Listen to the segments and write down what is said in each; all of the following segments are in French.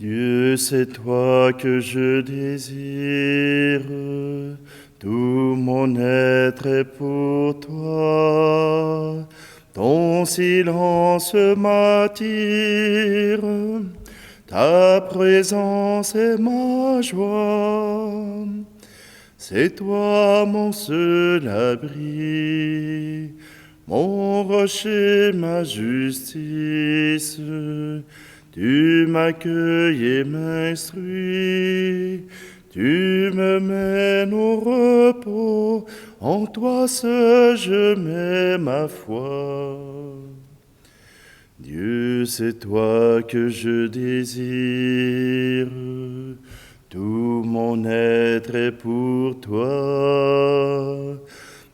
Dieu, c'est toi que je désire, tout mon être est pour toi. Ton silence m'attire, ta présence est ma joie. C'est toi mon seul abri, mon rocher, ma justice. Tu m'accueilles et m'instruis, tu me mènes au repos, en toi seul je mets ma foi. Dieu, c'est toi que je désire, tout mon être est pour toi.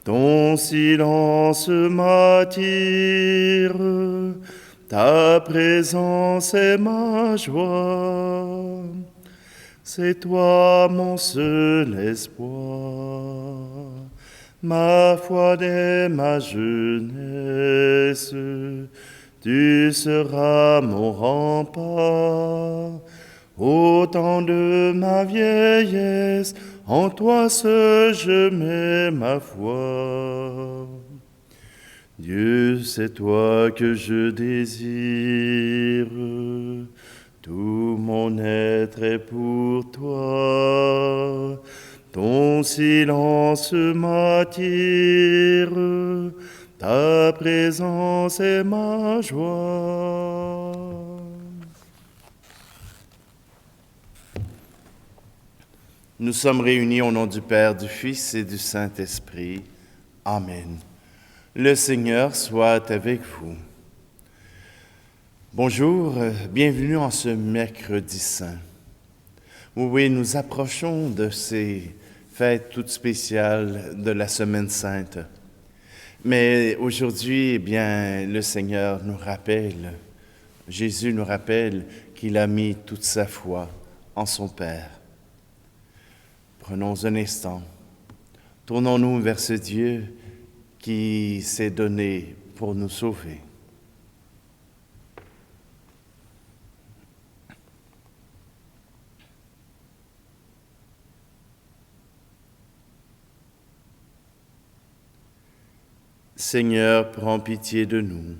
Ton silence m'attire, ta présence est ma joie. C'est toi mon seul espoir, ma foi dès ma jeunesse. Tu seras mon rempart. Au temps de ma vieillesse, en toi seul je mets ma foi. Dieu, c'est toi que je désire, tout mon être est pour toi. Ton silence m'attire, ta présence est ma joie. Nous sommes réunis au nom du Père, du Fils et du Saint-Esprit. Amen. Le Seigneur soit avec vous. Bonjour, bienvenue en ce mercredi saint. Oui, nous approchons de ces fêtes toutes spéciales de la Semaine Sainte. Mais aujourd'hui, eh bien, le Seigneur nous rappelle, Jésus nous rappelle qu'il a mis toute sa foi en son Père. Prenons un instant, tournons-nous vers ce Dieu qui s'est donné pour nous sauver. Seigneur, prends pitié de nous.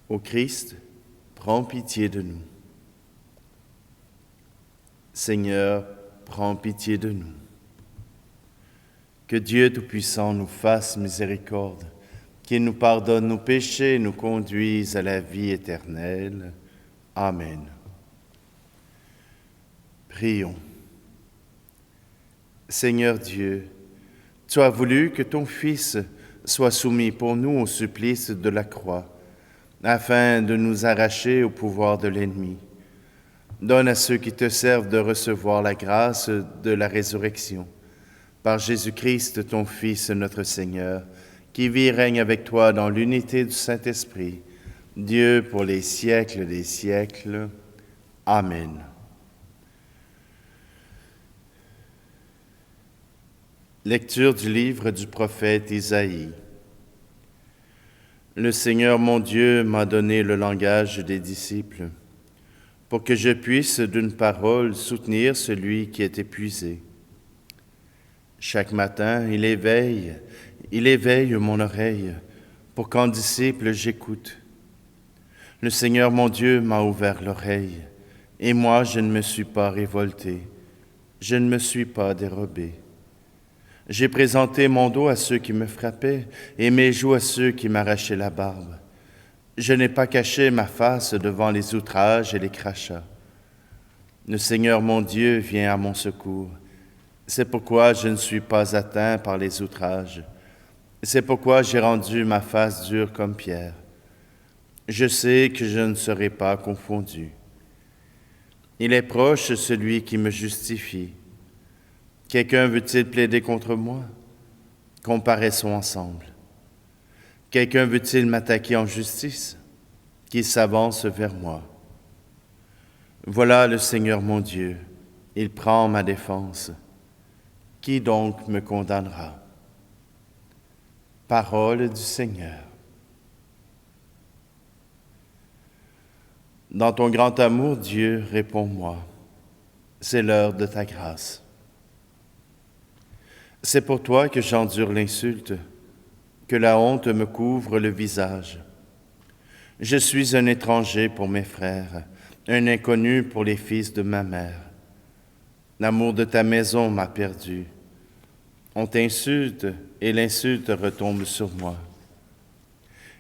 Ô Christ, prends pitié de nous. Seigneur, prends pitié de nous. Que Dieu Tout-Puissant nous fasse miséricorde, qu'il nous pardonne nos péchés et nous conduise à la vie éternelle. Amen. Prions. Seigneur Dieu, tu as voulu que ton Fils soit soumis pour nous au supplice de la croix, afin de nous arracher au pouvoir de l'ennemi. Donne à ceux qui te servent de recevoir la grâce de la résurrection. Par Jésus-Christ, ton Fils, notre Seigneur, qui vit et règne avec toi dans l'unité du Saint-Esprit, Dieu pour les siècles des siècles. Amen. Lecture du livre du prophète Isaïe. Le Seigneur mon Dieu m'a donné le langage des disciples, pour que je puisse d'une parole soutenir celui qui est épuisé. Chaque matin, il éveille mon oreille, pour qu'en disciple j'écoute. Le Seigneur mon Dieu m'a ouvert l'oreille, et moi je ne me suis pas révolté, je ne me suis pas dérobé. J'ai présenté mon dos à ceux qui me frappaient, et mes joues à ceux qui m'arrachaient la barbe. Je n'ai pas caché ma face devant les outrages et les crachats. Le Seigneur mon Dieu vient à mon secours. C'est pourquoi je ne suis pas atteint par les outrages. C'est pourquoi j'ai rendu ma face dure comme pierre. Je sais que je ne serai pas confondu. Il est proche celui qui me justifie. Quelqu'un veut-il plaider contre moi? Comparaissons ensemble. Quelqu'un veut-il m'attaquer en justice? Qu'il s'avance vers moi. Voilà le Seigneur mon Dieu, il prend ma défense. Qui donc me condamnera? Parole du Seigneur. Dans ton grand amour, Dieu, réponds-moi. C'est l'heure de ta grâce. C'est pour toi que j'endure l'insulte, que la honte me couvre le visage. Je suis un étranger pour mes frères, un inconnu pour les fils de ma mère. L'amour de ta maison m'a perdu. On t'insulte et l'insulte retombe sur moi.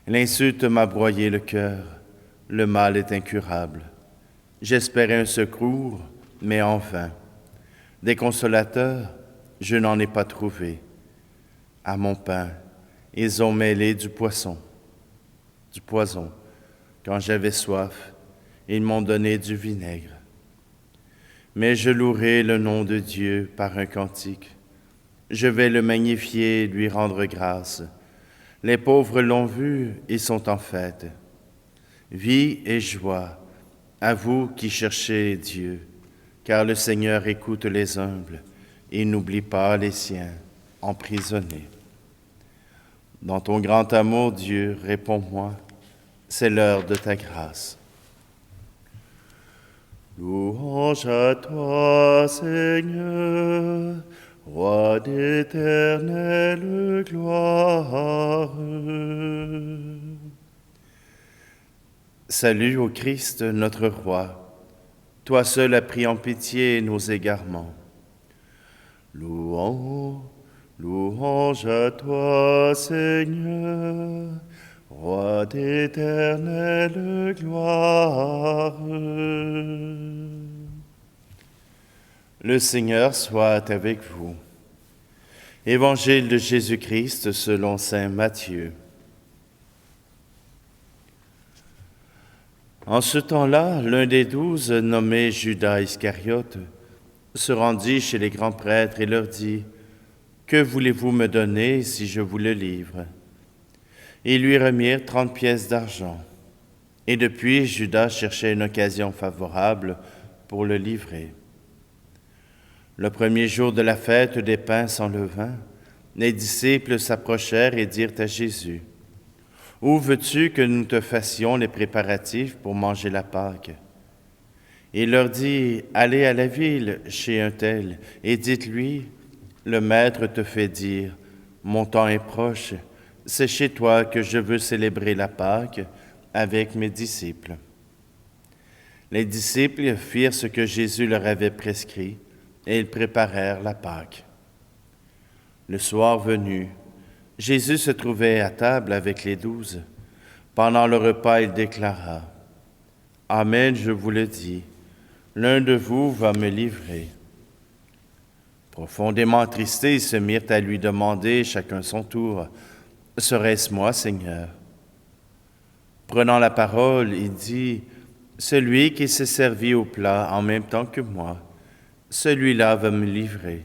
L'insulte m'a broyé le cœur, le mal est incurable. J'espérais un secours, mais en vain. Des consolateurs, je n'en ai pas trouvé. À mon pain, ils ont mêlé du poison. Quand j'avais soif, ils m'ont donné du vinaigre. Mais je louerai le nom de Dieu par un cantique. Je vais le magnifier et lui rendre grâce. Les pauvres l'ont vu, ils sont en fête. Vie et joie, à vous qui cherchez Dieu, car le Seigneur écoute les humbles et n'oublie pas les siens emprisonnés. Dans ton grand amour, Dieu, réponds-moi, c'est l'heure de ta grâce. Louange à toi, Seigneur, Roi d'éternelle gloire. Salut au Christ, notre Roi. Toi seul as pris en pitié nos égarements. Louange à toi, Seigneur, Roi d'éternelle gloire. Le Seigneur soit avec vous. Évangile de Jésus-Christ selon saint Matthieu. En ce temps-là, l'un des 12, nommé Judas Iscariote, se rendit chez les grands prêtres et leur dit : « Que voulez-vous me donner si je vous le livre ?» Ils lui remirent 30 pièces d'argent. Et depuis, Judas cherchait une occasion favorable pour le livrer. Le premier jour de la fête des pains sans levain, les disciples s'approchèrent et dirent à Jésus : « Où veux-tu que nous te fassions les préparatifs pour manger la Pâque ?» Il leur dit : « Allez à la ville chez un tel et dites-lui : le Maître te fait dire : mon temps est proche, c'est chez toi que je veux célébrer la Pâque avec mes disciples. » Les disciples firent ce que Jésus leur avait prescrit et ils préparèrent la Pâque. Le soir venu, Jésus se trouvait à table avec les 12. Pendant le repas, il déclara : « Amen, je vous le dis, l'un de vous va me livrer. » Profondément attristés, ils se mirent à lui demander, chacun son tour : « Serait-ce moi, Seigneur ?» Prenant la parole, il dit : « Celui qui s'est servi au plat en même temps que moi, celui-là va me livrer.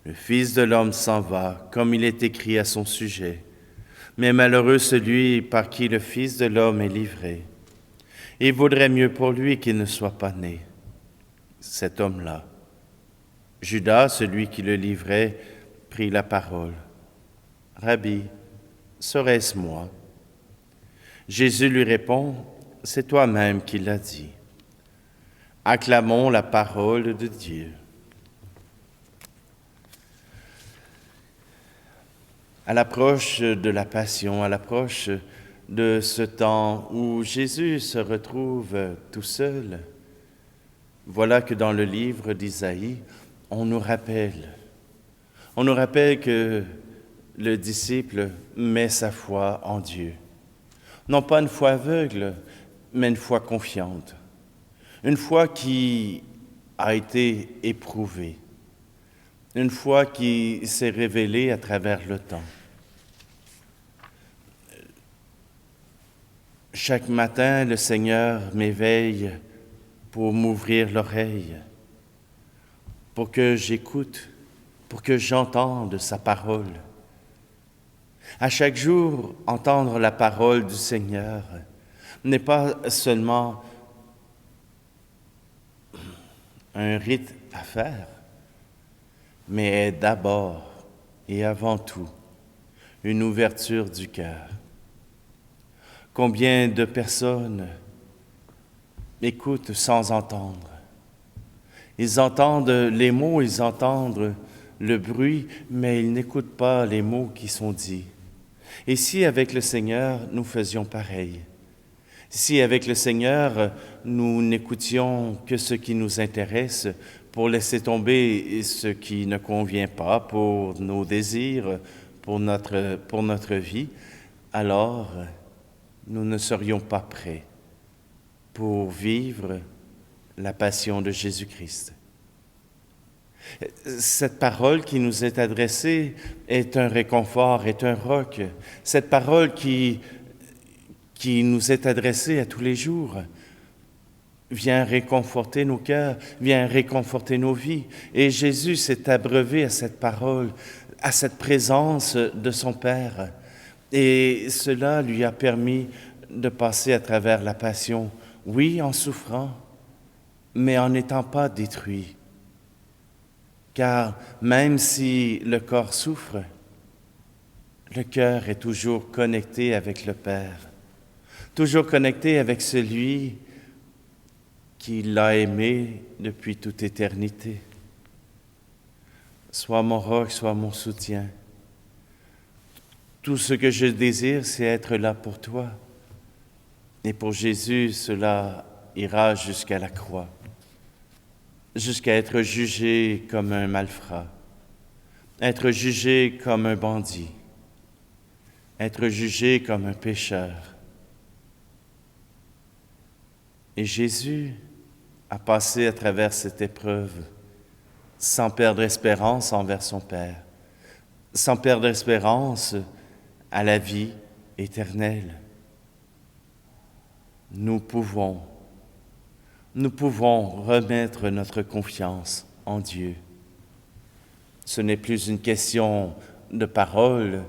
Le Fils de l'homme s'en va, comme il est écrit à son sujet. Mais malheureux celui par qui le Fils de l'homme est livré. Il vaudrait mieux pour lui qu'il ne soit pas né. » Cet homme-là, Judas, celui qui le livrait, prit la parole. « Rabbi, serait-ce moi ?» Jésus lui répond : « C'est toi-même qui l'as dit. » Acclamons la parole de Dieu. À l'approche de la Passion, à l'approche de ce temps où Jésus se retrouve tout seul, voilà que dans le livre d'Isaïe, on nous rappelle que le disciple met sa foi en Dieu. Non pas une foi aveugle, mais une foi confiante. Une foi qui a été éprouvée. Une foi qui s'est révélée à travers le temps. Chaque matin, le Seigneur m'éveille pour m'ouvrir l'oreille, pour que j'écoute, pour que j'entende sa parole. À chaque jour, entendre la parole du Seigneur n'est pas seulement un rite à faire, mais est d'abord et avant tout une ouverture du cœur. Combien de personnes écoutent sans entendre. Ils entendent les mots, ils entendent le bruit, mais ils n'écoutent pas les mots qui sont dits. Et si avec le Seigneur, nous faisions pareil? Si avec le Seigneur, nous n'écoutions que ce qui nous intéresse pour laisser tomber ce qui ne convient pas pour nos désirs, pour notre vie, alors nous ne serions pas prêts pour vivre la passion de Jésus-Christ. Cette parole qui nous est adressée est un réconfort, est un roc. Cette parole qui nous est adressée à tous les jours vient réconforter nos cœurs, vient réconforter nos vies. Et Jésus s'est abreuvé à cette parole, à cette présence de son Père. Et cela lui a permis de passer à travers la passion, oui, en souffrant, mais en n'étant pas détruit. Car même si le corps souffre, le cœur est toujours connecté avec le Père, toujours connecté avec celui qui l'a aimé depuis toute éternité. Sois mon roc, sois mon soutien. Tout ce que je désire, c'est être là pour toi. Et pour Jésus, cela ira jusqu'à la croix, jusqu'à être jugé comme un malfrat, être jugé comme un bandit, être jugé comme un pécheur. Et Jésus a passé à travers cette épreuve sans perdre espérance envers son Père, sans perdre espérance à la vie éternelle. Nous pouvons remettre notre confiance en Dieu. Ce n'est plus une question de parole,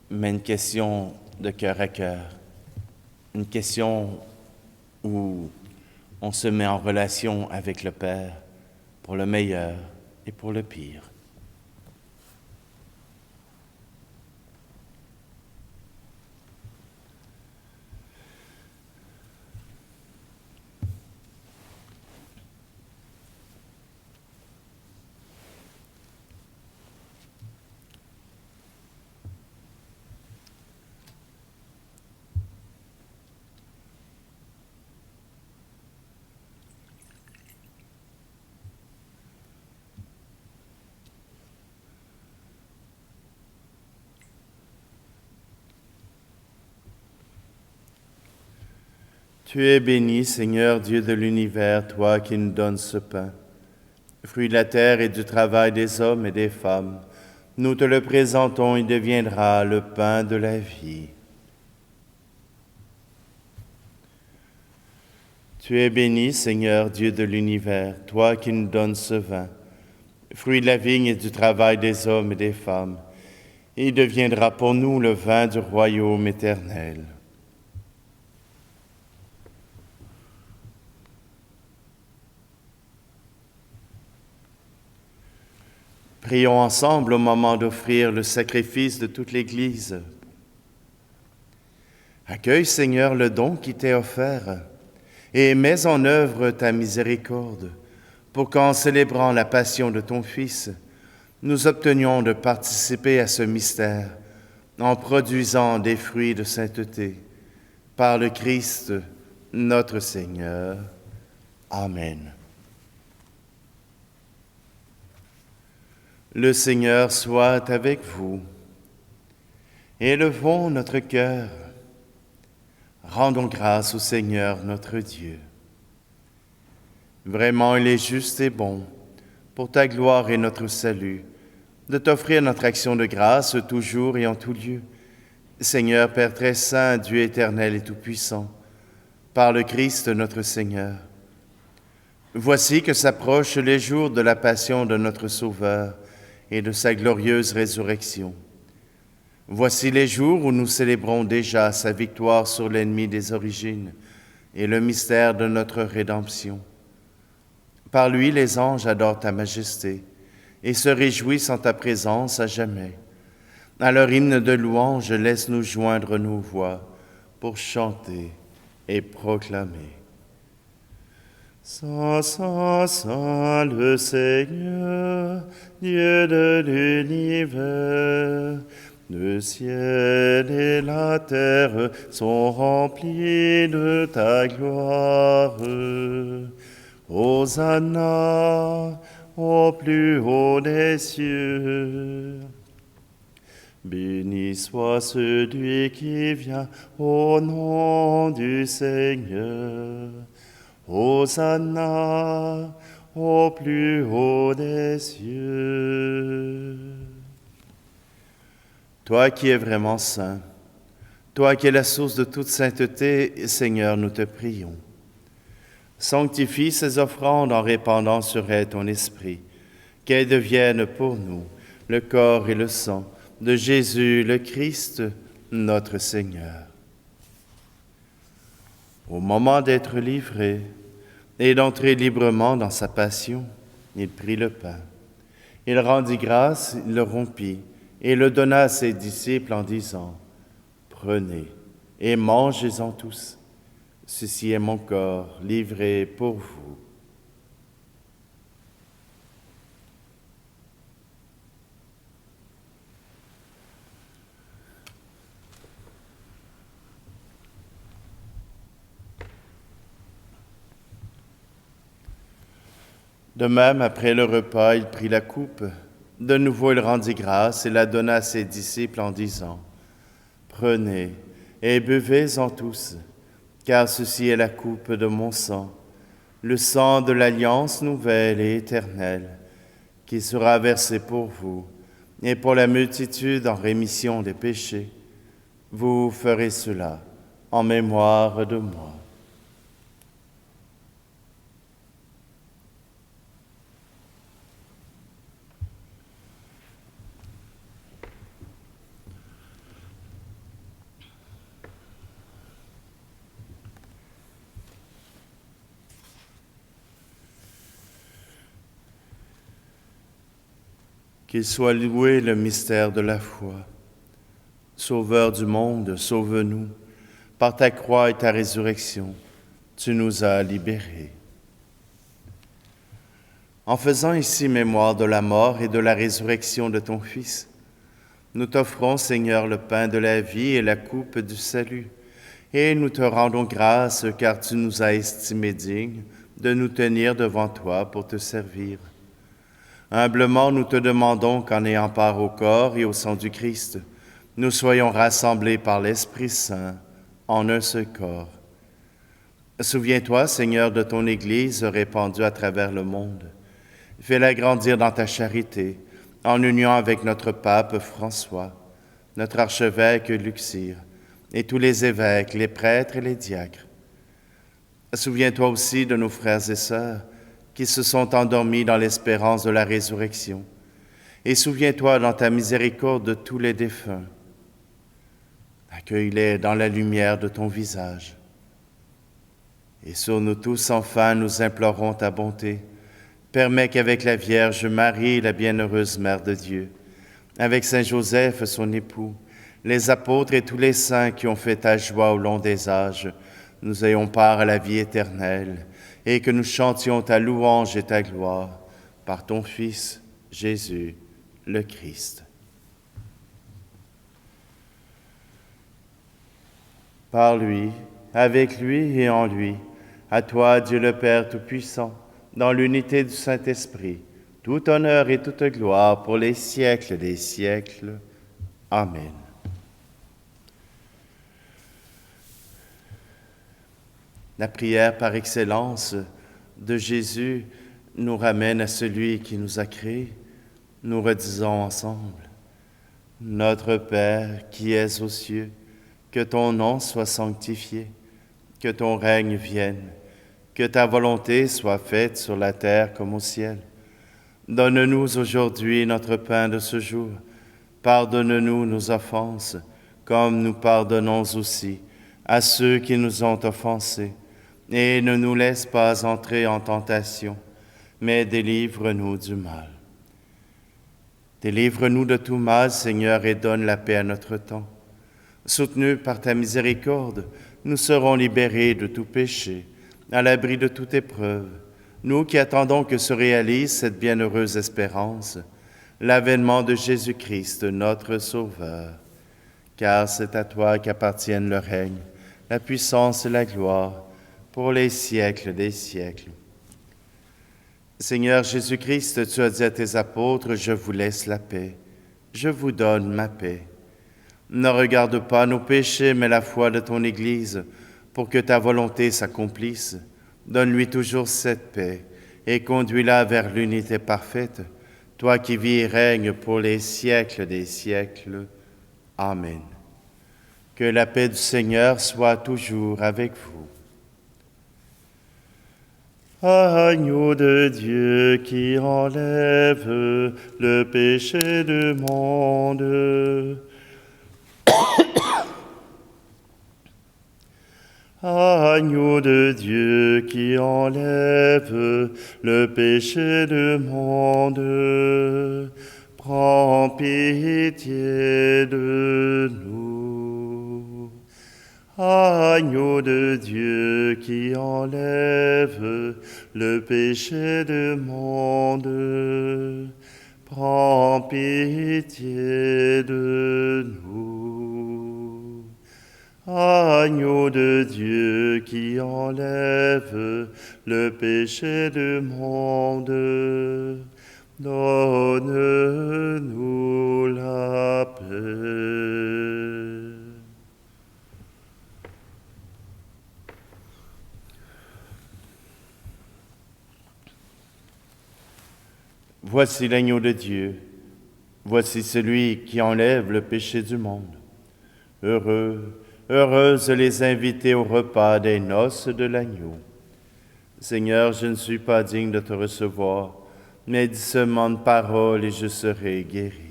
mais une question de cœur à cœur, une question où on se met en relation avec le Père pour le meilleur et pour le pire. Tu es béni, Seigneur, Dieu de l'univers, toi qui nous donnes ce pain, fruit de la terre et du travail des hommes et des femmes. Nous te le présentons, il deviendra le pain de la vie. Tu es béni, Seigneur, Dieu de l'univers, toi qui nous donnes ce vin, fruit de la vigne et du travail des hommes et des femmes. Il deviendra pour nous le vin du royaume éternel. Prions ensemble au moment d'offrir le sacrifice de toute l'Église. Accueille, Seigneur, le don qui t'est offert et mets en œuvre ta miséricorde pour qu'en célébrant la passion de ton Fils, nous obtenions de participer à ce mystère en produisant des fruits de sainteté. Par le Christ, notre Seigneur. Amen. Le Seigneur soit avec vous. Élevons notre cœur. Rendons grâce au Seigneur notre Dieu. Vraiment, il est juste et bon, pour ta gloire et notre salut, de t'offrir notre action de grâce toujours et en tout lieu. Seigneur, Père très saint, Dieu éternel et tout-puissant, par le Christ notre Seigneur. Voici que s'approchent les jours de la passion de notre Sauveur et de sa glorieuse résurrection. Voici les jours où nous célébrons déjà sa victoire sur l'ennemi des origines et le mystère de notre rédemption. Par lui, les anges adorent ta majesté et se réjouissent en ta présence à jamais. À leur hymne de louange, laisse-nous joindre nos voix pour chanter et proclamer. Saint, Saint, Saint, le Seigneur, Dieu de l'univers, le ciel et la terre sont remplis de ta gloire. Hosanna au plus haut des cieux. Béni soit celui qui vient au nom du Seigneur. Hosanna au plus haut des cieux. Toi qui es vraiment saint, toi qui es la source de toute sainteté, Seigneur, nous te prions. Sanctifie ces offrandes en répandant sur elles ton esprit, qu'elles deviennent pour nous le corps et le sang de Jésus le Christ, notre Seigneur. Au moment d'être livré et d'entrer librement dans sa passion, il prit le pain. Il rendit grâce, il le rompit et le donna à ses disciples en disant : « Prenez et mangez-en tous. Ceci est mon corps livré pour vous. » De même, après le repas, il prit la coupe. De nouveau, il rendit grâce et la donna à ses disciples en disant : « Prenez et buvez-en tous, car ceci est la coupe de mon sang, le sang de l'alliance nouvelle et éternelle, qui sera versé pour vous et pour la multitude en rémission des péchés. Vous ferez cela en mémoire de moi. » Qu'il soit loué le mystère de la foi. Sauveur du monde, sauve-nous. Par ta croix et ta résurrection, tu nous as libérés. En faisant ici mémoire de la mort et de la résurrection de ton Fils, nous t'offrons, Seigneur, le pain de la vie et la coupe du salut, et nous te rendons grâce car tu nous as estimés dignes de nous tenir devant toi pour te servir. Humblement, nous te demandons qu'en ayant part au corps et au sang du Christ, nous soyons rassemblés par l'Esprit Saint en un seul corps. Souviens-toi, Seigneur, de ton Église répandue à travers le monde. Fais-la grandir dans ta charité, en union avec notre pape François, notre archevêque Luxire, et tous les évêques, les prêtres et les diacres. Souviens-toi aussi de nos frères et sœurs qui se sont endormis dans l'espérance de la résurrection. Et souviens-toi dans ta miséricorde de tous les défunts. Accueille-les dans la lumière de ton visage. Et sur nous tous, enfin, nous implorons ta bonté. Permets qu'avec la Vierge Marie, la bienheureuse Mère de Dieu, avec Saint Joseph, son époux, les apôtres et tous les saints qui ont fait ta joie au long des âges, nous ayons part à la vie éternelle, et que nous chantions ta louange et ta gloire par ton Fils, Jésus, le Christ. Par lui, avec lui et en lui, à toi, Dieu le Père Tout-Puissant, dans l'unité du Saint-Esprit, tout honneur et toute gloire pour les siècles des siècles. Amen. La prière par excellence de Jésus nous ramène à celui qui nous a créés. Nous redisons ensemble : Notre Père qui es aux cieux, que ton nom soit sanctifié, que ton règne vienne, que ta volonté soit faite sur la terre comme au ciel. Donne-nous aujourd'hui notre pain de ce jour. Pardonne-nous nos offenses, comme nous pardonnons aussi à ceux qui nous ont offensés. Et ne nous laisse pas entrer en tentation, mais délivre-nous du mal. Délivre-nous de tout mal, Seigneur, et donne la paix à notre temps. Soutenus par ta miséricorde, nous serons libérés de tout péché à l'abri de toute épreuve, nous qui attendons que se réalise cette bienheureuse espérance, l'avènement de Jésus-Christ, notre Sauveur. Car c'est à toi qu'appartiennent le règne, la puissance et la gloire, pour les siècles des siècles. Seigneur Jésus-Christ, tu as dit à tes apôtres, « Je vous laisse la paix, je vous donne ma paix. » Ne regarde pas nos péchés, mais la foi de ton Église, pour que ta volonté s'accomplisse. Donne-lui toujours cette paix et conduis-la vers l'unité parfaite, toi qui vis et règnes pour les siècles des siècles. Amen. Que la paix du Seigneur soit toujours avec vous. Agneau de Dieu qui enlève le péché du monde. Agneau de Dieu qui enlève le péché du monde, prends pitié de nous. Agneau de Dieu qui enlève le péché du monde, prends pitié de nous. Agneau de Dieu qui enlève le péché du monde, donne-nous la paix. Voici l'agneau de Dieu, voici celui qui enlève le péché du monde. Heureuses les invités au repas des noces de l'agneau. Seigneur, je ne suis pas digne de te recevoir, mais dis seulement une parole et je serai guéri.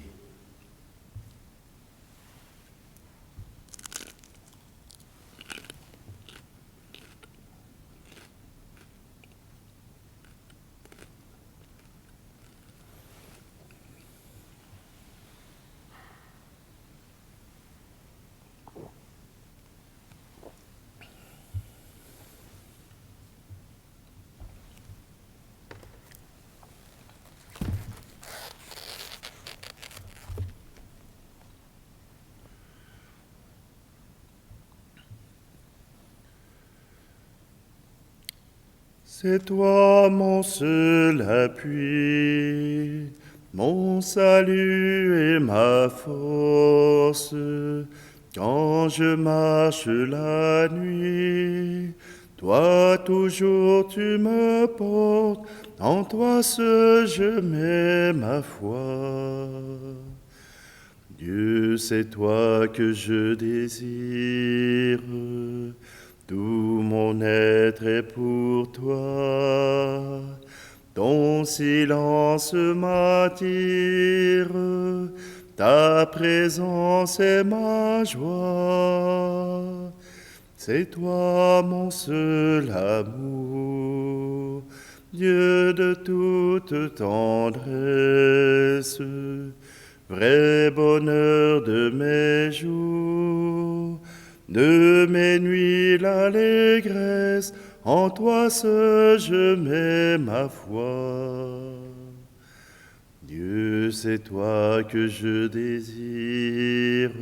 C'est toi mon seul appui, mon salut et ma force, quand je marche la nuit. Toi toujours tu me portes, en toi seul je mets ma foi. Dieu, c'est toi que je désire, tout mon être est pour toi. Ton silence m'attire, ta présence est ma joie. C'est toi mon seul amour, Dieu de toute tendresse, vrai bonheur de mes jours. De mes nuits l'allégresse, en toi seul je mets ma foi. Dieu, c'est toi que je désire,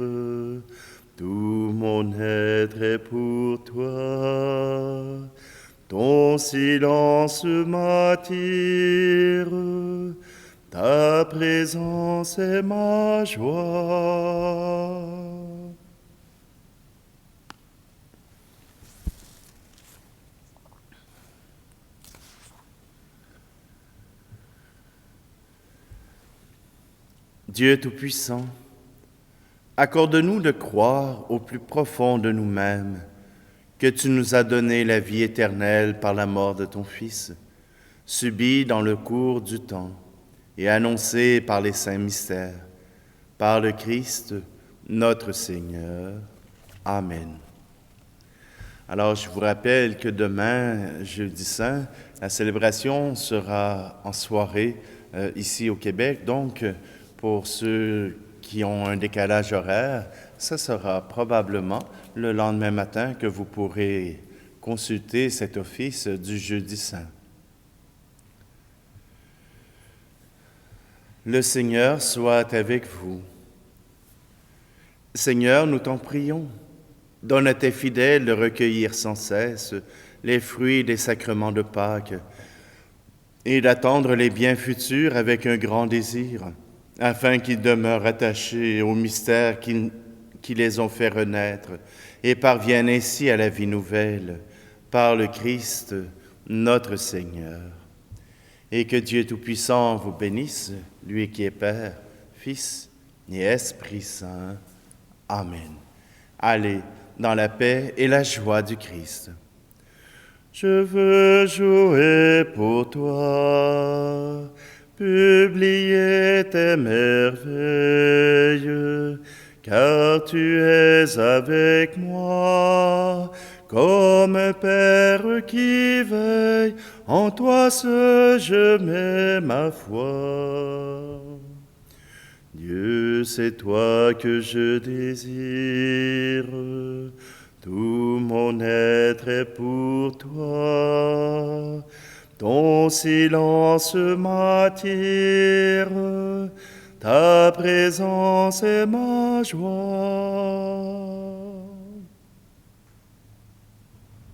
tout mon être est pour toi. Ton silence m'attire, ta présence est ma joie. Dieu Tout-Puissant, accorde-nous de croire au plus profond de nous-mêmes que tu nous as donné la vie éternelle par la mort de ton Fils, subi dans le cours du temps et annoncé par les saints mystères, par le Christ, notre Seigneur. Amen. Alors, je vous rappelle que demain, jeudi saint, la célébration sera en soirée ici au Québec, donc pour ceux qui ont un décalage horaire, ce sera probablement le lendemain matin que vous pourrez Consultez cet office du jeudi saint. Le Seigneur soit avec vous. Seigneur, nous t'en prions. Donne à tes fidèles de recueillir sans cesse les fruits des sacrements de Pâques et d'attendre les biens futurs avec un grand désir, afin qu'ils demeurent attachés aux mystères qui les ont fait renaître et parviennent ainsi à la vie nouvelle, par le Christ, notre Seigneur. Et que Dieu Tout-Puissant vous bénisse, lui qui est Père, Fils et Esprit Saint. Amen. Allez dans la paix et la joie du Christ. Je veux jouer pour toi, publier tes merveilles, car tu es avec moi, comme Père qui veille, en toi seul je mets ma foi. Dieu, c'est toi que je désire, tout mon être est pour toi. Ton silence m'attire, ta présence est ma joie.